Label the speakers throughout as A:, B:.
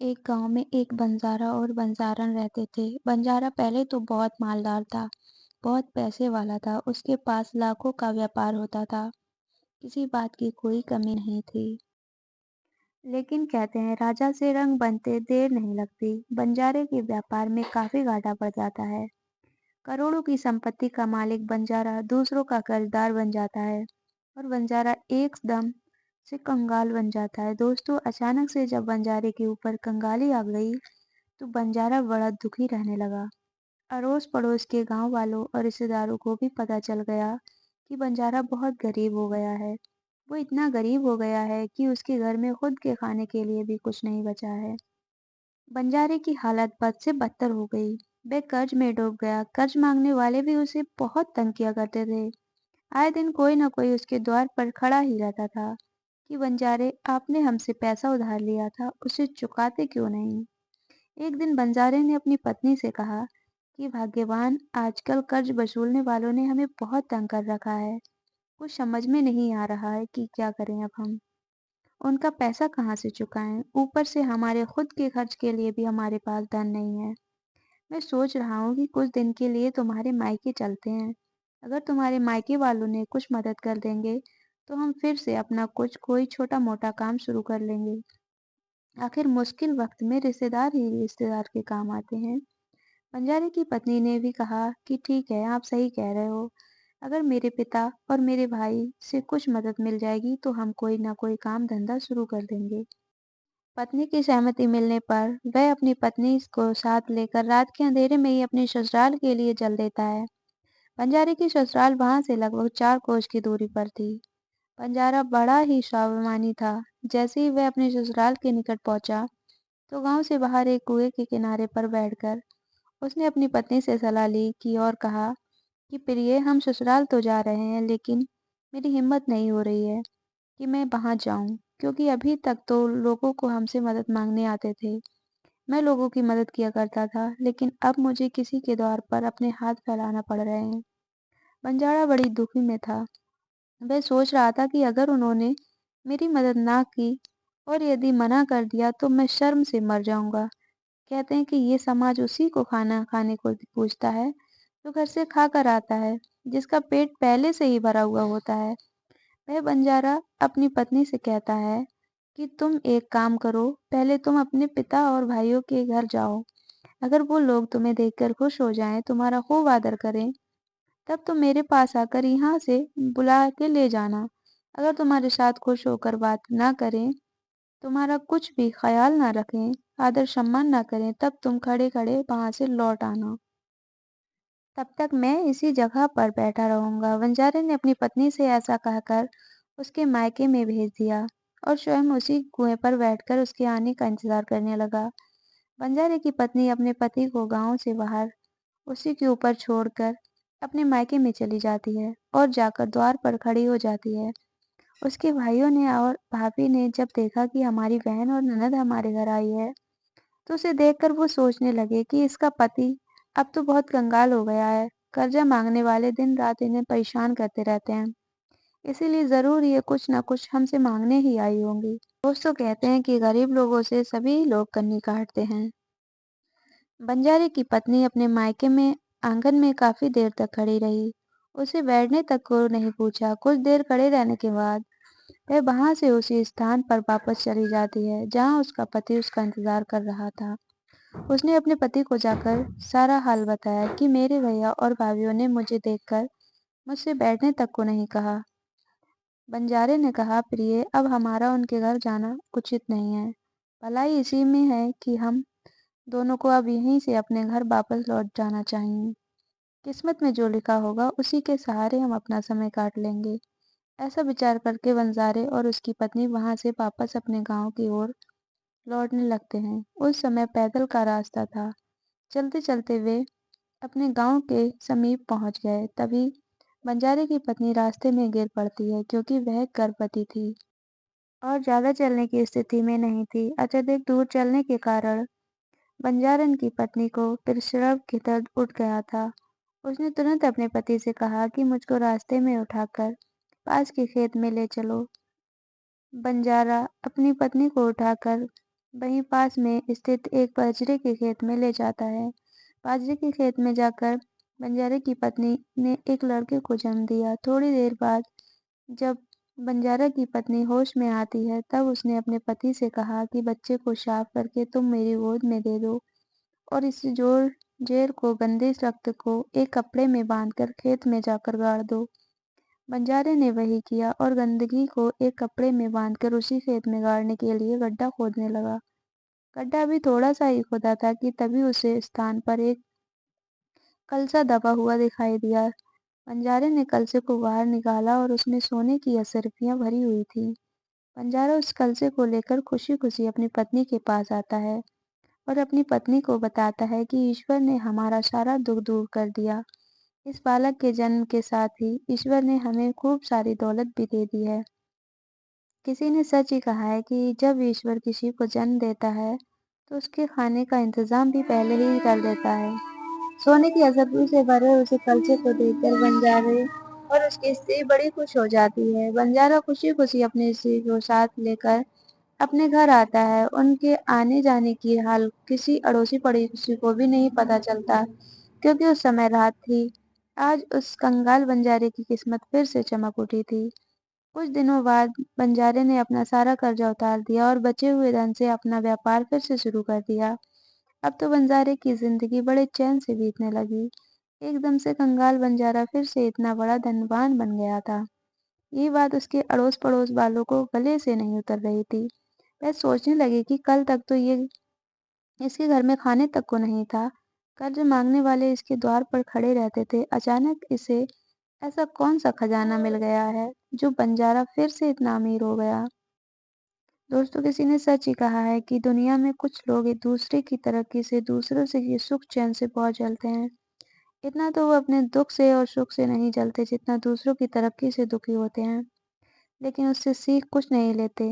A: एक गांव में एक बंजारा और बंजारन रहते थे। बंजारा पहले तो बहुत मालदार था, बहुत पैसे वाला था। उसके पास लाखों का व्यापार होता था, किसी बात की कोई कमी नहीं थी। लेकिन कहते हैं राजा से रंग बनते देर नहीं लगती। बंजारे के व्यापार में काफी घाटा पड़ जाता है। करोड़ों की संपत्ति का मालिक बंजारा दूसरों का कर्जदार बन जाता है और बंजारा एकदम से कंगाल बन जाता है। दोस्तों, अचानक से जब बंजारे के ऊपर कंगाली आ गई तो बंजारा बड़ा दुखी रहने लगा। अड़ोस पड़ोस के गांव वालों और रिश्तेदारों को भी पता चल गया कि बंजारा बहुत गरीब हो गया है। वो इतना गरीब हो गया है कि उसके घर में खुद के खाने के लिए भी कुछ नहीं बचा है। बंजारे की हालत बद से बदतर हो गई। वह कर्ज में डूब गया। कर्ज मांगने वाले भी उसे बहुत तंग किया करते थे। आए दिन कोई न कोई उसके द्वार पर खड़ा ही रहता था कि बंजारे, आपने हमसे पैसा उधार लिया था, उसे चुकाते क्यों नहीं। एक दिन बंजारे ने अपनी पत्नी से कहा कि भाग्यवान, आजकल कर्ज वसूलने वालों ने हमें बहुत तंग कर रखा है। कुछ समझ में नहीं आ रहा है कि क्या करें अब हम। उनका पैसा कहाँ से चुकाएं? ऊपर से हमारे खुद के खर्च के लिए भी हमारे पास धन नहीं है। मैं सोच रहा हूँ कि कुछ दिन के लिए तुम्हारे मायके चलते हैं। अगर तुम्हारे मायके वालों ने कुछ मदद कर देंगे तो हम फिर से अपना कुछ कोई छोटा मोटा काम शुरू कर लेंगे। आखिर मुश्किल वक्त में रिश्तेदार ही रिश्तेदार के काम आते हैं। बंजारे की पत्नी ने भी कहा कि ठीक है, आप सही कह रहे हो। अगर मेरे पिता और मेरे भाई से कुछ मदद मिल जाएगी तो हम कोई ना कोई काम धंधा शुरू कर देंगे। पत्नी की सहमति मिलने पर वह अपनी पत्नी को साथ लेकर रात के अंधेरे में ही अपने ससुराल के लिए चल देता है। बंजारे की ससुराल वहां से लगभग 4 कोस की दूरी पर थी। बंजारा बड़ा ही स्वाभिमानी था। जैसे ही वह अपने ससुराल के निकट पहुंचा तो गांव से बाहर एक कुएं के किनारे पर बैठकर उसने अपनी पत्नी से सलाह ली कि और कहा कि प्रिय, हम ससुराल तो जा रहे हैं लेकिन मेरी हिम्मत नहीं हो रही है कि मैं वहां जाऊं, क्योंकि अभी तक तो लोगों को हमसे मदद मांगने आते थे। मैं लोगों की मदद किया करता था, लेकिन अब मुझे किसी के द्वार पर अपने हाथ फैलाना पड़ रहे हैं। बंजारा बड़ी दुखी में था। वह सोच रहा था कि अगर उन्होंने मेरी मदद ना की और यदि मना कर दिया तो मैं शर्म से मर जाऊंगा। कहते हैं कि ये समाज उसी को खाना खाने को पूछता है जो घर से खा कर आता है, जिसका पेट पहले से ही भरा हुआ होता है। वह बंजारा अपनी पत्नी से कहता है कि तुम एक काम करो, पहले तुम अपने पिता और भाइयों के घर जाओ। अगर वो लोग तुम्हें देखकर खुश हो जाएं, तुम्हारा खूब आदर करें, तब तुम मेरे पास आकर यहाँ से बुला के ले जाना। अगर तुम्हारे साथ खुश होकर बात ना करें, तुम्हारा कुछ भी ख्याल ना रखें, आदर सम्मान ना करें, तब तुम खड़े खड़े वहां से लौट आना। तब तक मैं इसी जगह पर बैठा रहूंगा। बंजारे ने अपनी पत्नी से ऐसा कहकर उसके मायके में भेज दिया और स्वयं उसी कुएं पर बैठकर उसके आने का इंतजार करने लगा। बंजारे की पत्नी अपने पति को गांव से बाहर उसी के ऊपर छोड़कर अपने मायके में चली जाती है और जाकर द्वार पर खड़ी हो जाती है। उसके भाइयों ने और भाभी ने जब देखा कि हमारी बहन और ननद हमारे घर आई है, तो उसे देखकर वो सोचने लगे कि इसका पति अब तो बहुत कंगाल हो गया है। कर्जा मांगने वाले दिन रात इन्हें परेशान करते रहते हैं, इसीलिए जरूर ये कुछ न कुछ हमसे मांगने ही आई होंगी। दोस्तों, कहते हैं कि गरीब लोगों से सभी लोग कन्नी काटते हैं। बंजारे की पत्नी अपने मायके में आंगन में काफी देर तक खड़ी रही। उसे बैठने तक को नहीं पूछा। कुछ देर खड़े रहने के बाद वह वहां से उसी स्थान पर वापस चली जाती है जहां उसका पति उसका इंतजार कर रहा था। उसने अपने पति को जाकर सारा हाल बताया कि मेरे भैया और भाभीियों ने मुझे देखकर मुझसे बैठने तक को नहीं कहा। बंजारे ने कहा, प्रिय, अब हमारा उनके घर जाना उचित नहीं है। भलाई इसी में है कि हम दोनों को अब यहीं से अपने घर वापस लौट जाना चाहिए। किस्मत में जो लिखा होगा उसी के सहारे हम अपना समय काट लेंगे। ऐसा विचार करके बंजारे और उसकी पत्नी वहां से वापस अपने गांव की ओर लौटने लगते हैं। उस समय पैदल का रास्ता था। चलते चलते वे अपने गांव के समीप पहुंच गए। तभी बंजारे की पत्नी रास्ते में गिर पड़ती है, क्योंकि वह गर्भवती थी और ज्यादा चलने की स्थिति में नहीं थी। अत्यधिक दूर चलने के कारण बंजारन की पत्नी को प्रसव के दर्द उठ गया था। उसने तुरंत अपने पति से कहा कि मुझको रास्ते में उठाकर पास के खेत में ले चलो। बंजारा अपनी पत्नी को उठाकर वहीं पास में स्थित एक बाजरे के खेत में ले जाता है। बाजरे के खेत में जाकर बंजारे की पत्नी ने एक लड़के को जन्म दिया। थोड़ी देर बाद जब बंजारा की पत्नी होश में आती है, तब उसने अपने पति से कहा कि बच्चे को साफ करके तुम मेरी गोद में दे दो और इस जोर जेर को गंदे रक्त को एक कपड़े में बांधकर खेत में जाकर गाड़ दो। बंजारे ने वही किया और गंदगी को एक कपड़े में बांधकर उसी खेत में गाड़ने के लिए गड्ढा खोदने लगा। गड्ढा अभी थोड़ा सा ही खोदा था कि तभी उसे स्थान पर एक कलसा दबा हुआ दिखाई दिया। बंजारे ने कलसे को बाहर निकाला और उसमें सोने की अशर्फियां भरी हुई थी। बंजारा उस कलसे को लेकर खुशी खुशी अपनी पत्नी के पास आता है और अपनी पत्नी को बताता है कि ईश्वर ने हमारा सारा दुख दूर कर दिया। इस बालक के जन्म के साथ ही ईश्वर ने हमें खूब सारी दौलत भी दे दी है। किसी ने सच ही कहा है कि जब ईश्वर किसी को जन्म देता है तो उसके खाने का इंतजाम भी पहले ही कर देता है। सोने की असरफी से भरे उसे कलसे को देखकर बंजारे और उसकी स्त्री बड़ी खुश हो जाती है। बंजारा खुशी खुशी अपनी स्त्री को साथ लेकर अपने घर आता है। उनके आने जाने की हाल किसी अड़ोसी पड़ोसी को भी नहीं पता चलता, क्योंकि उस समय रात थी। आज उस कंगाल बंजारे की किस्मत फिर से चमक उठी थी। कुछ दिनों बाद बंजारे ने अपना सारा कर्जा उतार दिया और बचे हुए धन से अपना व्यापार फिर से शुरू कर दिया। अब तो बंजारे की जिंदगी बड़े चैन से बीतने लगी। एकदम से कंगाल बंजारा फिर से इतना बड़ा धनवान बन गया था। ये बात उसके अड़ोस पड़ोस वालों को गले से नहीं उतर रही थी। वह सोचने लगे कि कल तक तो ये इसके घर में खाने तक को नहीं था। कर्ज मांगने वाले इसके द्वार पर खड़े रहते थे। अचानक इसे ऐसा कौन सा खजाना मिल गया है जो बंजारा फिर से इतना अमीर हो गया। दोस्तों, किसी ने सच ही कहा है कि दुनिया में कुछ लोग एक दूसरे की तरक्की से दूसरों से ये सुख चैन से बहुत जलते हैं। इतना तो वो अपने दुख से और सुख से नहीं जलते जितना दूसरों की तरक्की से दुखी होते हैं, लेकिन उससे सीख कुछ नहीं लेते।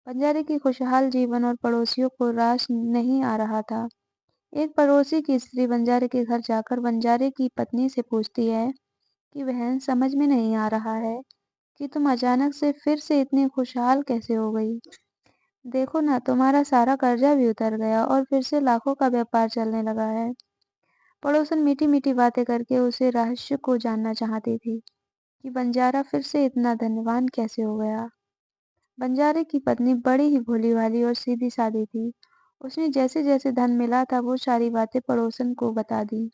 A: बंजारे की खुशहाल जीवन और पड़ोसियों को रास नहीं आ रहा था। एक पड़ोसी की स्त्री बंजारे के घर जाकर बंजारे की पत्नी से पूछती है कि बहन, समझ में नहीं आ रहा है कि तुम अचानक से फिर से इतनी खुशहाल कैसे हो गई। देखो ना, तुम्हारा सारा कर्जा भी उतर गया और फिर से लाखों का व्यापार चलने लगा है। पड़ोसन मीठी मीठी बातें करके उसे रहस्य को जानना चाहती थी कि बंजारा फिर से इतना धनवान कैसे हो गया। बंजारे की पत्नी बड़ी ही भोली भाली और सीधी सादी थी। उसने जैसे जैसे धन मिला था वो सारी बातें पड़ोसन को बता दी।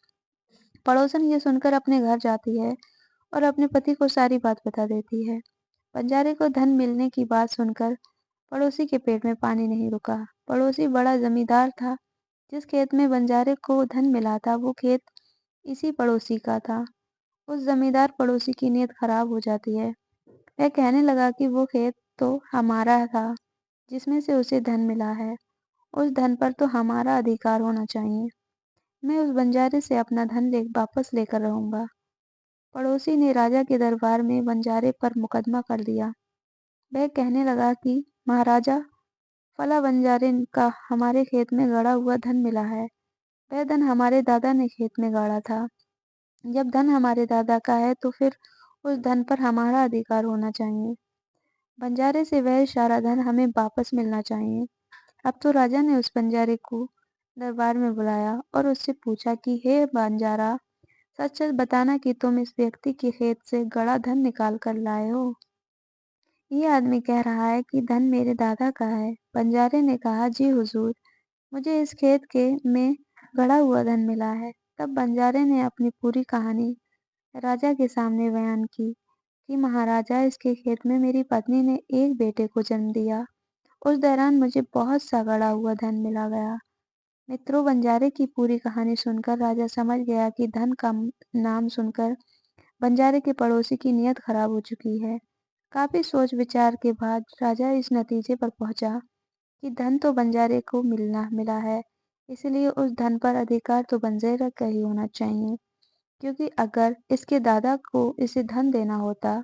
A: पड़ोसन ये सुनकर अपने घर जाती है और अपने पति को सारी बात बता देती है। बंजारे को धन मिलने की बात सुनकर पड़ोसी के पेट में पानी नहीं रुका। पड़ोसी बड़ा जमींदार था। जिस खेत में बंजारे को धन मिला था वो खेत इसी पड़ोसी का था। उस जमींदार पड़ोसी की नीयत खराब हो जाती है। वह कहने लगा कि वो खेत तो हमारा था जिसमें से उसे धन मिला है। उस धन पर तो हमारा अधिकार होना चाहिए। मैं उस बंजारे से अपना धन वापस लेकर रहूंगा। पड़ोसी ने राजा के दरबार में बंजारे पर मुकदमा कर दिया। वह कहने लगा कि महाराजा, फला बंजारे का हमारे खेत में गड़ा हुआ धन मिला है। वह धन हमारे दादा ने खेत में गाड़ा था। जब धन हमारे दादा का है तो फिर उस धन पर हमारा अधिकार होना चाहिए। बंजारे से वह सारा धन हमें वापस मिलना चाहिए। अब तो राजा ने उस बंजारे को दरबार में बुलाया और उससे पूछा कि हे बंजारा, सच सच बताना कि तुम इस व्यक्ति के खेत से गड़ा धन निकाल कर लाए हो। ये आदमी कह रहा है कि धन मेरे दादा का है। बंजारे ने कहा, जी हुजूर, मुझे इस खेत के में गड़ा हुआ धन मिला है। तब बंजारे ने अपनी पूरी कहानी राजा के सामने बयान की कि महाराजा, इसके खेत में मेरी पत्नी ने एक बेटे को जन्म दिया। उस दौरान मुझे बहुत सा गड़ा हुआ धन मिला गया। मित्रों, बंजारे की पूरी कहानी सुनकर राजा समझ गया कि धन का नाम सुनकर बंजारे के पड़ोसी की नीयत खराब हो चुकी है। काफी सोच विचार के बाद राजा इस नतीजे पर पहुंचा कि धन तो बंजारे को मिला है, इसलिए उस धन पर अधिकार तो बंजारे का ही होना चाहिए, क्योंकि अगर इसके दादा को इसे धन देना होता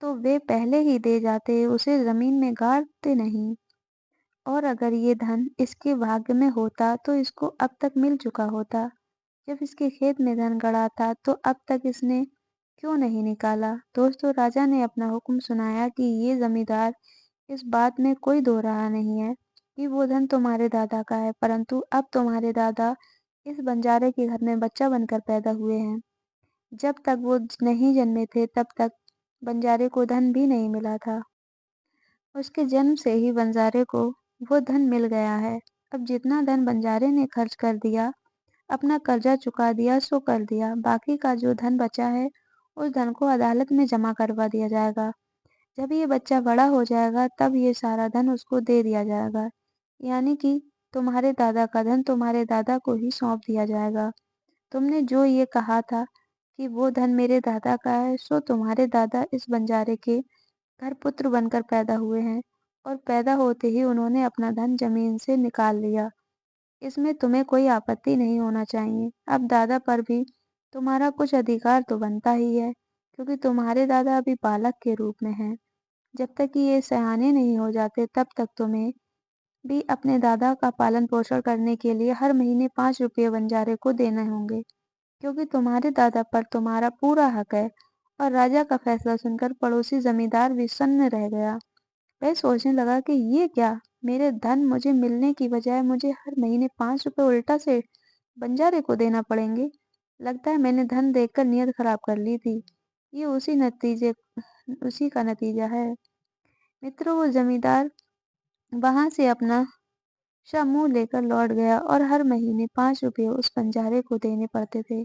A: तो वे पहले ही दे जाते, उसे जमीन में गाड़ते नहीं। और अगर ये धन इसके भाग्य में होता तो इसको अब तक मिल चुका होता। जब इसके खेत में धन गड़ा था तो अब तक इसने क्यों नहीं निकाला। दोस्तों, राजा ने अपना हुक्म सुनाया कि ये जमींदार, इस बात में कोई दो राह नहीं है कि वो धन तुम्हारे दादा का है, परंतु अब तुम्हारे दादा इस बंजारे के घर में बच्चा बनकर पैदा हुए हैं। जब तक वो नहीं जन्मे थे तब तक बंजारे को धन भी नहीं मिला था। उसके जन्म से ही बंजारे को वो धन मिल गया है। अब जितना धन बंजारे ने खर्च कर दिया, अपना कर्जा चुका दिया सो कर दिया, बाकी का जो धन बचा है उस धन को अदालत में जमा करवा दिया जाएगा। जब ये बच्चा बड़ा हो जाएगा तब ये सारा धन उसको दे दिया जाएगा, यानी कि तुम्हारे दादा का धन तुम्हारे दादा को ही सौंप दिया जाएगा। तुमने जो ये कहा था कि वो धन मेरे दादा का है, सो तुम्हारे दादा इस बंजारे के घर पुत्र बनकर पैदा हुए हैं और पैदा होते ही उन्होंने अपना धन जमीन से निकाल लिया। इसमें तुम्हें कोई आपत्ति नहीं होना चाहिए। अब दादा पर भी तुम्हारा कुछ अधिकार तो बनता ही है, क्योंकि तुम्हारे दादा अभी बालक के रूप में हैं। जब तक कि ये सयाने नहीं हो जाते तब तक तुम्हें भी अपने दादा का पालन पोषण करने के लिए हर महीने 5 रुपये बंजारे को देने होंगे, क्योंकि तुम्हारे दादा पर तुम्हारा पूरा हक है। और राजा का फैसला सुनकर पड़ोसी जमींदार भी सन्न रह गया। वह सोचने लगा कि ये क्या, मेरे धन मुझे मिलने की बजाय मुझे हर महीने 5 रुपये उल्टा से बंजारे को देना पड़ेंगे। लगता है मैंने धन देखकर नीयत खराब कर ली थी। ये उसी का नतीजा है। मित्रों, वो जमींदार वहां से अपना सा मुंह लेकर लौट गया और हर महीने 5 रुपये उस बंजारे को देने पड़ते थे।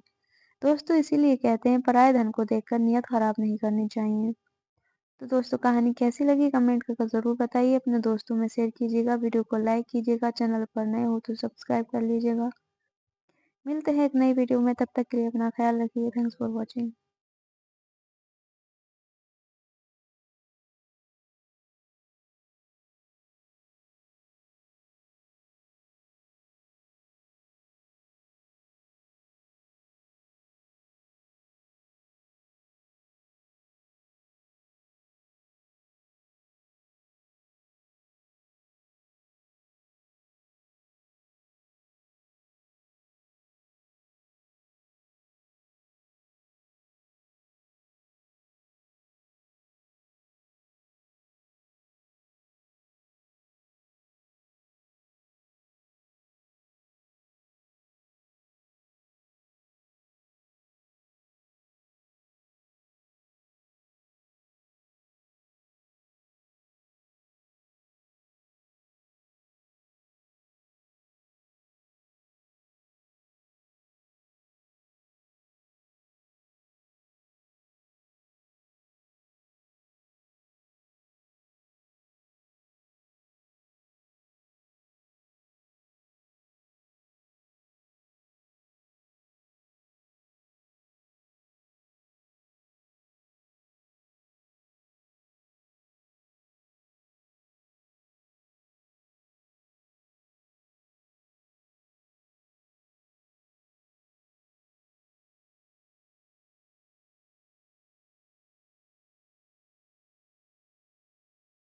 A: दोस्तों, इसीलिए कहते हैं पराये धन को देखकर नीयत खराब नहीं करनी चाहिए। तो दोस्तों, कहानी कैसी लगी कमेंट करके ज़रूर बताइए। अपने दोस्तों में शेयर कीजिएगा, वीडियो को लाइक कीजिएगा, चैनल पर नए हो तो सब्सक्राइब कर लीजिएगा। मिलते हैं एक नई वीडियो में, तब तक के लिए अपना ख्याल रखिए। Thanks for watching.